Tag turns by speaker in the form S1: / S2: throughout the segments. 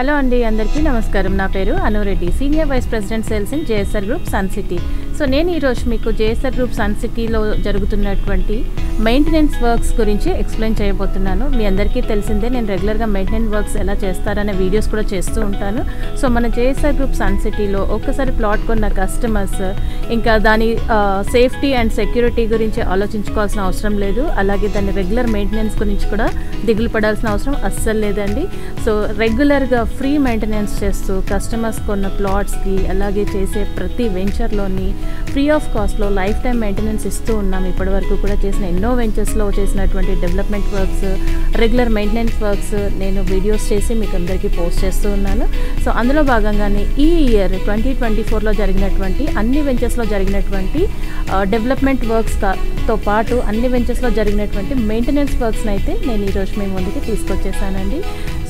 S1: Hello అండి, అందరికీ నమస్కారం. నా పేరు Anureddy, senior vice president sales in JSR group Sun City. So నేను ఈరోజు మీకు జేఎస్ఆర్ గ్రూప్ సన్ సిటీలో జరుగుతున్నటువంటి మెయింటెనెన్స్ వర్క్స్ గురించి ఎక్స్ప్లెయిన్ చేయబోతున్నాను. మీ అందరికీ తెలిసిందే, నేను రెగ్యులర్గా మెయింటెనెన్స్ వర్క్స్ ఎలా చేస్తారనే వీడియోస్ కూడా చేస్తూ ఉంటాను. సో మన జేఎస్ఆర్ గ్రూప్ సన్ సిటీలో ఒక్కసారి ప్లాట్ కొన్న కస్టమర్స్ ఇంకా దాని సేఫ్టీ అండ్ సెక్యూరిటీ గురించి ఆలోచించుకోవాల్సిన అవసరం లేదు. అలాగే దాని రెగ్యులర్ మెయింటెనెన్స్ గురించి కూడా దిగులు పడాల్సిన అవసరం అస్సలు లేదండి. సో రెగ్యులర్గా ఫ్రీ మెయింటెనెన్స్ చేస్తూ కస్టమర్స్ కొన్న ప్లాట్స్కి అలాగే చేసే ప్రతి వెంచర్లోని ఫ్రీ ఆఫ్ కాస్ట్లో లైఫ్ టైం మెయింటెనెన్స్ ఇస్తూ ఉన్నాం. ఇప్పటివరకు కూడా చేసిన ఎన్నో వెంచర్స్లో చేసినటువంటి development works, regular maintenance works నేను వీడియోస్ చేసి మీకు అందరికీ పోస్ట్ చేస్తూ ఉన్నాను. సో అందులో భాగంగానే ఈ ఇయర్ 2024లో జరిగినటువంటి అన్ని వెంచర్స్లో జరిగినటువంటి డెవలప్మెంట్ వర్క్స్తో పాటు అన్ని వెంచర్స్లో జరిగినటువంటి మెయింటెనెన్స్ వర్క్స్ని అయితే నేను ఈరోజు మీ ముందుకి తీసుకొచ్చేసానండి.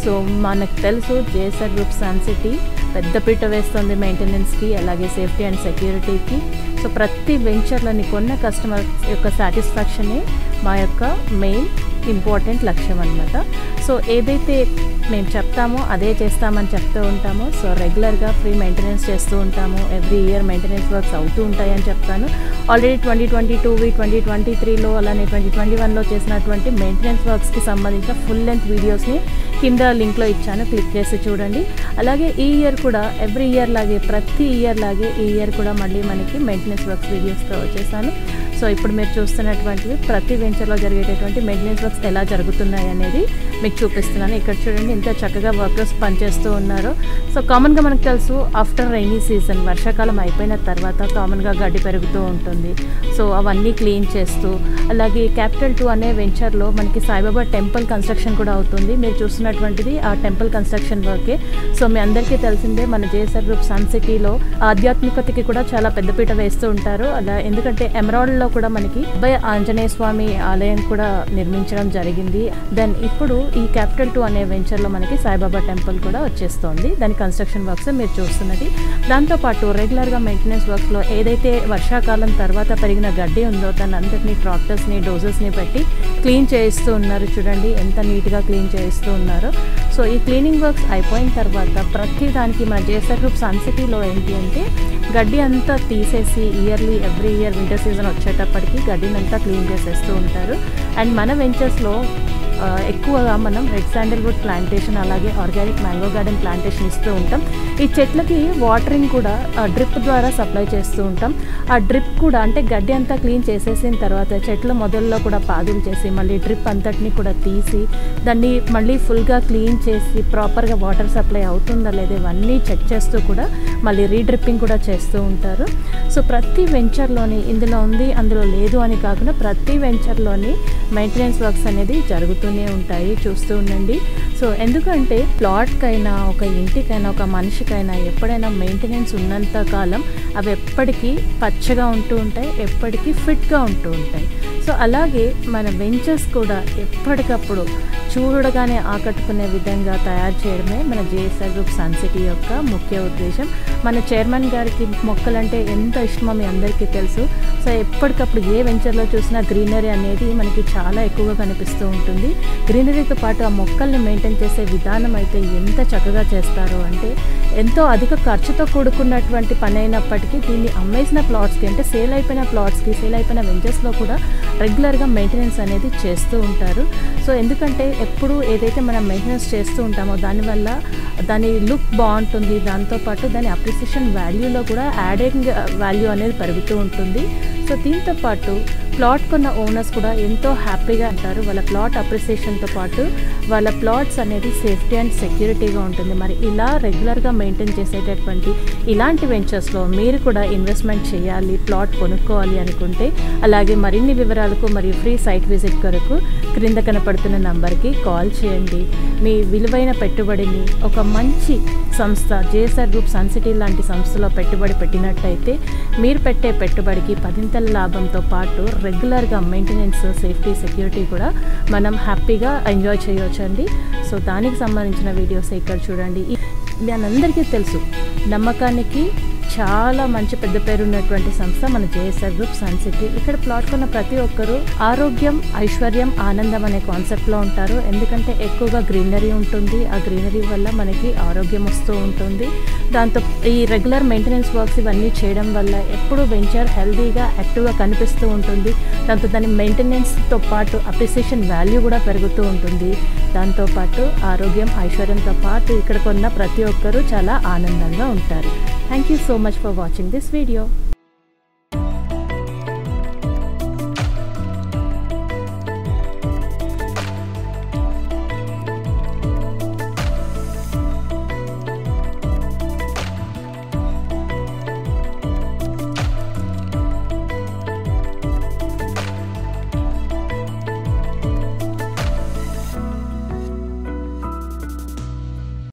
S1: సో మనకు తెలుసు జేఎస్ఆర్ గ్రూప్ సన్ సిటీ పెద్దపీట వేస్తుంది మెయింటెనెన్స్కి, అలాగే సేఫ్టీ అండ్ సెక్యూరిటీకి. సో ప్రతి వెంచర్లోని కొన్న కస్టమర్ యొక్క సాటిస్ఫాక్షనే మా యొక్క మెయిన్ ఇంపార్టెంట్ లక్ష్యం అన్నమాట. సో ఏదైతే మేము చెప్తామో అదే చేస్తామని చెప్తూ ఉంటాము. సో రెగ్యులర్గా ఫ్రీ మెయింటెనెన్స్ చేస్తూ ఉంటాము. ఎవ్రీ ఇయర్ మెయింటెనెన్స్ వర్క్స్ అవుతూ ఉంటాయని చెప్తాను. ఆల్రెడీ 2022 2023లో అలానే 2021లో చేసినటువంటి మెయింటెనెన్స్ వర్క్స్కి సంబంధించిన ఫుల్ లెంత్ వీడియోస్ని కింద లింక్లో ఇచ్చాను, క్లిక్ చేసి చూడండి. అలాగే ఈ ఇయర్ కూడా ఎవ్రీ ఇయర్ లాగే ప్రతి ఇయర్ లాగే ఈ ఇయర్ కూడా మళ్ళీ మనకి మెయింటెనెన్స్ వర్క్స్ వీడియోస్తో వచ్చేసాను. సో ఇప్పుడు మీరు చూస్తున్నటువంటివి ప్రతి వెంచర్లో జరిగేటటువంటి మెయింటెనెన్స్ వర్క్స్ ఎలా జరుగుతున్నాయి అనేది మీకు చూపిస్తున్నాను. ఇక్కడ చూడండి ఎంత చక్కగా వర్కర్స్ పనిచేస్తూ ఉన్నారో. సో కామన్గా మనకు తెలుసు ఆఫ్టర్ రైనీ సీజన్, వర్షాకాలం అయిపోయిన తర్వాత కామన్గా గడ్డి పెరుగుతూ ఉంటుంది. సో అవన్నీ క్లీన్ చేస్తూ, అలాగే క్యాపిటల్ 2 అనే వెంచర్లో మనకి సాయిబాబా టెంపుల్ కన్స్ట్రక్షన్ కూడా అవుతుంది. మీరు చూస్తున్నటువంటిది ఆ టెంపుల్ కన్స్ట్రక్షన్ వర్కే. సో మీ అందరికీ తెలిసిందే మన జేఎస్ఆర్ గ్రూప్ సన్ సిటీలో ఆధ్యాత్మికతకి కూడా చాలా పెద్దపీట వేస్తూ ఉంటారు. అలా ఎందుకంటే ఎమరాల్డ్లో కూడా మనకి అభయ ఆంజనేయ స్వామి ఆలయం కూడా నిర్మించడం జరిగింది. దెన్ ఇప్పుడు ఈ క్యాపిటల్ 2 అనే వెంచర్లో మనకి సాయిబాబా టెంపుల్ కూడా వచ్చేస్తోంది. దాని కన్స్ట్రక్షన్ వర్క్స్ మీరు చూస్తున్నది. దాంతోపాటు రెగ్యులర్గా మెయింటెనెన్స్ వర్క్స్లో ఏదైతే వర్షాకాలం తర్వాత పెరిగిన గడ్డి ఉందో దాన్ని అంతటినీ ట్రాక్టర్స్ని డోజర్స్ని పెట్టి క్లీన్ చేయిస్తూ ఉన్నారు. చూడండి ఎంత నీట్గా క్లీన్ చేయిస్తూ ఉన్నారో. సో ఈ క్లీనింగ్ వర్క్స్ అయిపోయిన తర్వాత ప్రతి దానికి మన జేఎస్ఆర్ గ్రూప్ సన్ సిటీలో ఏంటి అంటే గడ్డి అంతా తీసేసి ఎవ్రీ ఇయర్ వింటర్ సీజన్ వచ్చేటప్పటికి గడ్డిని అంతా క్లీన్ చేసేస్తూ ఉంటారు. అండ్ మన వెంచర్స్లో ఎక్కువగా మనం రెడ్ శాండల్వుడ్ ప్లాంటేషన్ అలాగే ఆర్గానిక్ మ్యాంగో గార్డెన్ ప్లాంటేషన్ ఇస్తూ ఉంటాం. ఈ చెట్లకి వాటరింగ్ కూడా డ్రిప్ ద్వారా సప్లై చేస్తూ ఉంటాం. ఆ డ్రిప్ కూడా అంటే గడ్డి అంతా క్లీన్ చేసేసిన తర్వాత చెట్ల మొదల్లో కూడా పాదులు చేసి మళ్ళీ డ్రిప్ అంతటిని కూడా తీసి దాన్ని మళ్ళీ ఫుల్గా క్లీన్ చేసి ప్రాపర్గా వాటర్ సప్లై అవుతుందా లేదా ఇవన్నీ చెక్ చేస్తూ కూడా మళ్ళీ రీడ్రిప్పింగ్ కూడా చేస్తూ ఉంటారు. సో ప్రతి వెంచర్లోని ఇందులో ఉంది అందులో లేదు అని కాకుండా ప్రతి వెంచర్లోని మెయింటెనెన్స్ వర్క్స్ అనేది జరుగుతూనే ఉంటాయి, చూస్తూ ఉండండి. సో ఎందుకంటే ప్లాట్కైనా ఒక ఇంటికైనా ఒక మనిషికైనా ఎప్పుడైనా మెయింటెనెన్స్ ఉన్నంత కాలం అవి ఎప్పటికీ పచ్చగా ఉంటూ ఉంటాయి, ఎప్పటికీ ఫిట్గా ఉంటూ ఉంటాయి. సో అలాగే మన వెంచర్స్ కూడా ఎప్పటికప్పుడు చూడగానే ఆకట్టుకునే విధంగా తయారు చేయడమే మన జేఎస్ఆర్ గ్రూప్ సన్ సిటీ యొక్క ముఖ్య ఉద్దేశం. మన చైర్మన్ గారికి మొక్కలంటే ఎంత ఇష్టమో మీ అందరికీ తెలుసు. సో ఎప్పటికప్పుడు ఏ వెంచర్లో చూసినా గ్రీనరీ అనేది మనకి చాలా ఎక్కువగా కనిపిస్తూ ఉంటుంది. గ్రీనరీతో పాటు ఆ మొక్కల్ని మెయింటైన్ చేసే విధానం అయితే ఎంత చక్కగా చేస్తారు అంటే ఎంతో అధిక ఖర్చుతో కూడుకున్నటువంటి పని అయినప్పటికీ దీన్ని అమ్మేసిన ప్లాట్స్కి అంటే సేల్ అయిపోయిన ప్లాట్స్కి, సేల్ అయిపోయిన వెంచర్స్లో కూడా రెగ్యులర్గా మెయింటెనెన్స్ అనేది చేస్తూ ఉంటారు. సో ఎందుకంటే ఎప్పుడు ఏదైతే మనం మెయింటెనెన్స్ చేస్తూ ఉంటామో దానివల్ల దాని లుక్ బాగుంటుంది, దాంతోపాటు దాని అప్రిసియేషన్ వాల్యూలో కూడా యాడింగ్ వాల్యూ అనేది పెరుగుతూ ఉంటుంది. సో దీంతోపాటు ప్లాట్ కొన్న ఓనర్స్ కూడా ఎంతో హ్యాపీగా ఉంటారు. వాళ్ళ ప్లాట్ అప్రిసియేషన్తో పాటు వాళ్ళ ప్లాట్స్ అనేది సేఫ్టీ అండ్ సెక్యూరిటీగా ఉంటుంది. మరి ఇలా రెగ్యులర్గా మెయింటైన్ చేసేటటువంటి ఇలాంటి వెంచర్స్లో మీరు కూడా ఇన్వెస్ట్మెంట్ చేయాలి, ప్లాట్ కొనుక్కోవాలి అనుకుంటే అలాగే మరిన్ని వివరాలకు మరియు ఫ్రీ సైట్ విజిట్ కొరకు క్రింద కనపడుతున్న నంబర్కి కాల్ చేయండి. మీ విలువైన పెట్టుబడిని ఒక మంచి సంస్థ జేఎస్ఆర్ గ్రూప్ సన్ సిటీ లాంటి సంస్థలో పెట్టుబడి పెట్టినట్టయితే మీరు పెట్టే పెట్టుబడికి 10 లాభంతో పాటు రెగ్యులర్గా మెయింటెనెన్స్, సేఫ్టీ, సెక్యూరిటీ కూడా మనం హ్యాపీగా ఎంజాయ్ చేయవచ్చండి. సో దానికి సంబంధించిన వీడియోస్ ఇక్కడ చూడండి. మనందరికీ తెలుసు నమ్మకానికి చాలా మంచి పెద్ద పేరు ఉన్నటువంటి సంస్థ మన జేఎస్ఆర్ గ్రూప్ సన్ సిటీ. ఇక్కడ ప్లాట్ కొన్న ప్రతి ఒక్కరూ ఆరోగ్యం, ఐశ్వర్యం, ఆనందం అనే కాన్సెప్ట్లో ఉంటారు. ఎందుకంటే ఎక్కువగా గ్రీనరీ ఉంటుంది. ఆ గ్రీనరీ వల్ల మనకి ఆరోగ్యం వస్తూ ఉంటుంది. దాంతో ఈ రెగ్యులర్ మెయింటెనెన్స్ వర్క్స్ ఇవన్నీ చేయడం వల్ల ఎప్పుడూ వెంచర్ హెల్దీగా, యాక్టివ్గా కనిపిస్తూ ఉంటుంది. దాంతో దాని మెయింటెనెన్స్తో పాటు అప్రిసియేషన్ వాల్యూ కూడా పెరుగుతూ ఉంటుంది. దాంతోపాటు ఆరోగ్యం, ఐశ్వర్యంతో పాటు ఇక్కడ కొన్న ప్రతి ఒక్కరూ చాలా ఆనందంగా ఉంటారు. Thank you so much for watching this video.